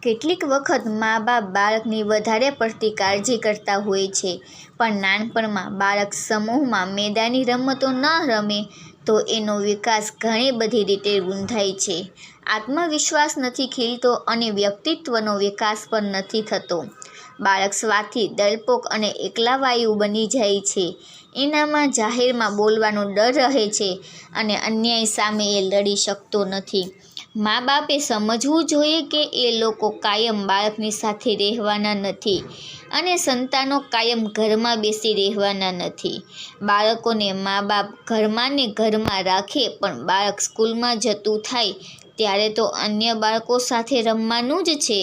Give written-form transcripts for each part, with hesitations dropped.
કેટલીક વખત મા બાપ બાળકની વધારે પડતી કાળજી કરતા હોય છે, પણ નાનપણમાં બાળક સમૂહમાં મેદાની રમતો ન રમે તો એનો વિકાસ ઘણી બધી રીતે રૂંધાય છે. આત્મવિશ્વાસ નથી ખીલતો અને વ્યક્તિત્વનો વિકાસ પણ નથી થતો. બાળક સ્વાર્થી, ડરપોક અને એકલાવાયું બની જાય છે. એનામાં જાહેરમાં બોલવાનો ડર રહે છે અને અન્યાય સામે એ લડી શકતો નથી. મા બાપે સમજવું જોઈએ કે એ લોકો કાયમ બાળકની સાથે રહેવાના નથી અને સંતાનો કાયમ ઘરમાં બેસી રહેવાના નથી. બાળકોને મા બાપ ઘરમાં ને ઘરમાં રાખે, પણ બાળક સ્કૂલમાં જતું થાય ત્યારે તો અન્ય બાળકો સાથે રમવાનું જ છે.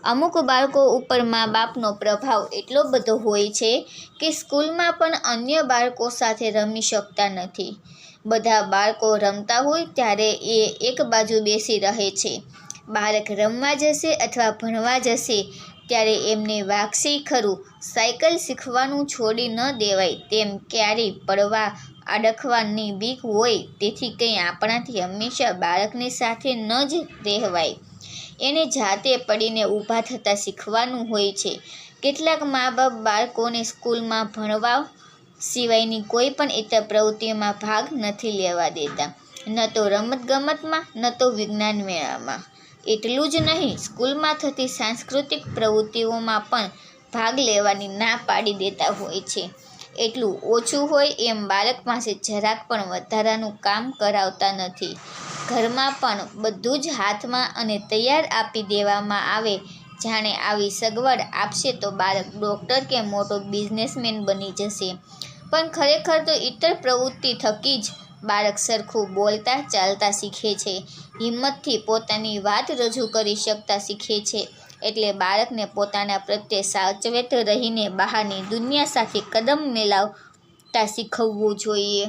અમુક બાળકો ઉપર મા બાપનો પ્રભાવ એટલો બધો હોય છે કે સ્કૂલમાં પણ અન્ય બાળકો સાથે રમી શકતા નથી. બધા બાળકો રમતા હોય ત્યારે એ એક બાજુ બેસી રહે છે. બાળક રમવા જશે અથવા ભણવા જશે ત્યારે એમને વાગશે ખરું. સાયકલ શીખવાનું છોડી ન દેવાય, તેમ ક્યારેય પડવા અડખવાની બીક હોય, તેથી કંઈ આપણાથી હંમેશા બાળકની સાથે ન જ રહેવાય. એને જાતે પડીને ઊભા થતાં શીખવાનું હોય છે. કેટલાક મા બાપ બાળકોને સ્કૂલમાં ભણવા સિવાયની કોઈ પણ ઇતર પ્રવૃત્તિઓમાં ભાગ નથી લેવા દેતા, ન તો રમતગમતમાં, ન તો વિજ્ઞાન મેળામાં. એટલું જ નહીં, સ્કૂલમાં થતી સાંસ્કૃતિક પ્રવૃત્તિઓમાં પણ ભાગ લેવાની ના પાડી દેતા હોય છે. એટલું ઓછું હોય એમ બાળક પાસે જરાક પણ વધારાનું કામ કરાવતા નથી. ઘરમાં પણ બધું જ હાથમાં અને તૈયાર આપી દેવામાં આવે. જાણે આવી સગવડ આપશે તો બાળક ડૉક્ટર કે મોટો બિઝનેસમેન બની જશે. પણ ખરેખર તો ઇતર પ્રવૃત્તિ થકી જ બાળક સરખું બોલતા ચાલતા શીખે છે, હિંમતથી પોતાની વાત રજૂ કરી શકતા શીખે છે. એટલે બાળકને પોતાના પ્રત્યે સાવચેત રહીને બહારની દુનિયા સાથે કદમ મિલાવતા શીખવવું જોઈએ.